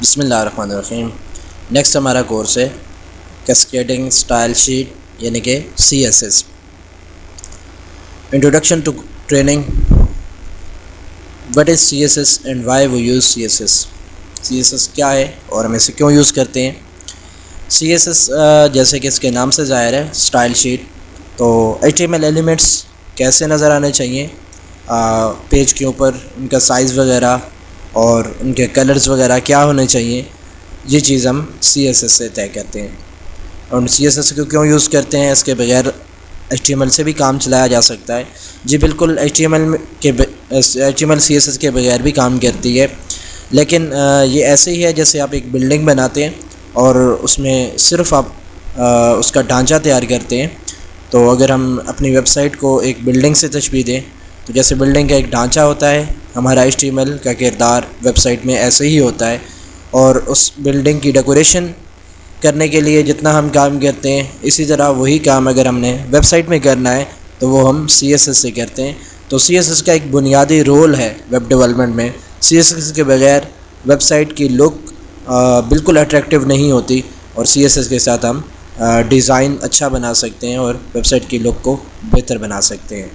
بسم اللہ الرحمن الرحیم۔ نیکسٹ ہمارا کورس ہے کیسکیڈنگ اسٹائل شیٹ یعنی کہ CSS۔ Introduction to training, what is CSS and why we use CSS کیا ہے اور ہم اسے کیوں یوز کرتے ہیں۔ CSS جیسے کہ اس کے نام سے ظاہر ہے اسٹائل شیٹ، تو HTML ایلیمنٹس کیسے نظر آنے چاہیے پیج کے اوپر، ان کا سائز وغیرہ اور ان کے کلرز وغیرہ کیا ہونے چاہیے، یہ چیز ہم CSS سے طے کرتے ہیں۔ اور CSS کو کیوں یوز کرتے ہیں، اس کے بغیر HTML سے بھی کام چلایا جا سکتا ہے۔ جی بالکل، HTML CSS کے بغیر بھی کام کرتی ہے، لیکن یہ ایسے ہی ہے جیسے آپ ایک بلڈنگ بناتے ہیں اور اس میں صرف آپ اس کا ڈھانچہ تیار کرتے ہیں۔ تو اگر ہم اپنی ویب سائٹ کو ایک بلڈنگ سے تشبیہ دیں تو جیسے بلڈنگ کا ایک ڈھانچہ ہوتا ہے، ہمارا HTML کا کردار ویب سائٹ میں ایسے ہی ہوتا ہے، اور اس بلڈنگ کی ڈیکوریشن کرنے کے لیے جتنا ہم کام کرتے ہیں، اسی طرح وہی کام اگر ہم نے ویب سائٹ میں کرنا ہے تو وہ ہم CSS سے کرتے ہیں۔ تو CSS کا ایک بنیادی رول ہے ویب ڈیولپمنٹ میں۔ CSS کے بغیر ویب سائٹ کی لک بالکل اٹریکٹیو نہیں ہوتی، اور CSS کے ساتھ ہم ڈیزائن اچھا بنا سکتے ہیں اور ویب سائٹ کی لک کو بہتر بنا سکتے ہیں۔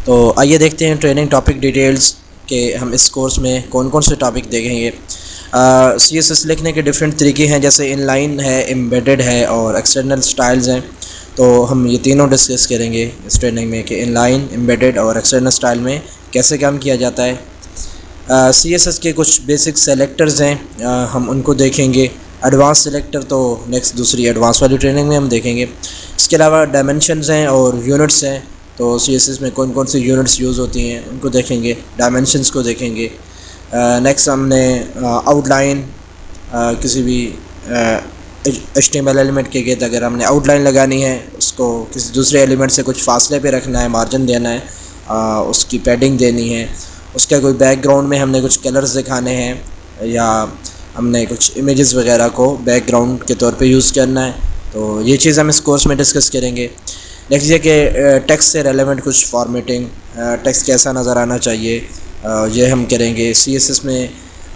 تو آئیے دیکھتے ہیں ٹریننگ ٹاپک ڈیٹیلز کہ ہم اس کورس میں کون کون سے ٹاپک دیکھیں گے۔ CSS لکھنے کے ڈفرینٹ طریقے ہیں، جیسے ان لائن ہے، ایمبیڈڈ ہے اور ایکسٹرنل سٹائلز ہیں۔ تو ہم یہ تینوں ڈسکس کریں گے اس ٹریننگ میں کہ ان لائن، ایمبیڈڈ اور ایکسٹرنل سٹائل میں کیسے کام کیا جاتا ہے۔ CSS کے کچھ بیسک سیلیکٹرز ہیں، ہم ان کو دیکھیں گے۔ ایڈوانس سیلیکٹر تو نیکسٹ دوسری ایڈوانس والی ٹریننگ میں ہم دیکھیں گے۔ اس کے علاوہ ڈائمنشنز ہیں اور یونٹس ہیں، تو CSS میں کون کون سی یونٹس یوز ہوتی ہیں ان کو دیکھیں گے، ڈائمنشنز کو دیکھیں گے۔ نیکسٹ ہم نے آؤٹ لائن، کسی بھی HTML ایلیمنٹ کے گرد اگر ہم نے آؤٹ لائن لگانی ہے، اس کو کسی دوسرے ایلیمنٹ سے کچھ فاصلے پہ رکھنا ہے، مارجن دینا ہے، اس کی پیڈنگ دینی ہے، اس کا کوئی بیک گراؤنڈ میں ہم نے کچھ کلرز دکھانے ہیں، یا ہم نے کچھ امیجز وغیرہ کو بیک گراؤنڈ کے طور پہ یوز کرنا ہے، تو یہ چیز ہم اس کورس میں ڈسکس کریں گے۔ نیکسٹ یہ کہ ٹیکسٹ سے ریلیونٹ کچھ فارمیٹنگ، ٹیکسٹ کیسا نظر آنا چاہیے، یہ ہم کریں گے۔ CSS میں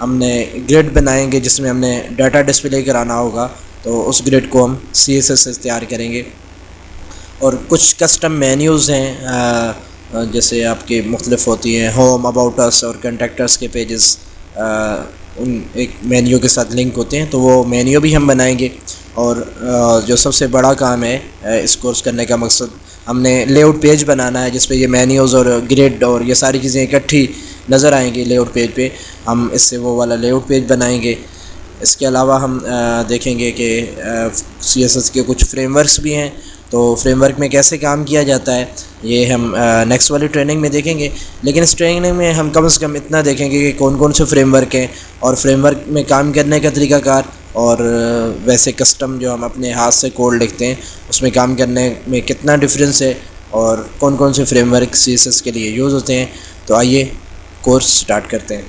ہم نے گریڈ بنائیں گے جس میں ہم نے ڈیٹا ڈسپلے کرانا ہوگا، تو اس گریڈ کو ہم CSS سے تیار کریں گے۔ اور کچھ کسٹم مینیوز ہیں، جیسے آپ کی مختلف ہوتی ہیں، ہوم، اباؤٹ اس اور کنٹیکٹرس کے پیجز ان ایک مینیو کے ساتھ لنک ہوتے ہیں، تو وہ مینیو بھی ہم بنائیں گے۔ اور جو سب سے بڑا کام ہے اس کورس کرنے کا مقصد، ہم نے لے آؤٹ پیج بنانا ہے جس پہ یہ مینیوز اور گریڈ اور یہ ساری چیزیں اکٹھی نظر آئیں گی۔ لے آؤٹ پیج پہ ہم اس سے وہ والا لے آؤٹ پیج بنائیں گے۔ اس کے علاوہ ہم دیکھیں گے کہ CSS کے کچھ فریم ورکس بھی ہیں، تو فریم ورک میں کیسے کام کیا جاتا ہے یہ ہم نیکسٹ والی ٹریننگ میں دیکھیں گے۔ لیکن اس ٹریننگ میں ہم کم سے کم اتنا دیکھیں گے کہ کون کون سے فریم ورک ہیں، اور فریم ورک میں کام کرنے کا طریقہ کار، اور ویسے کسٹم جو ہم اپنے ہاتھ سے کوڈ لکھتے ہیں اس میں کام کرنے میں کتنا ڈفرینس ہے، اور کون کون سے فریم ورک CSS کے لیے یوز ہوتے ہیں۔ تو آئیے کورس سٹارٹ کرتے ہیں۔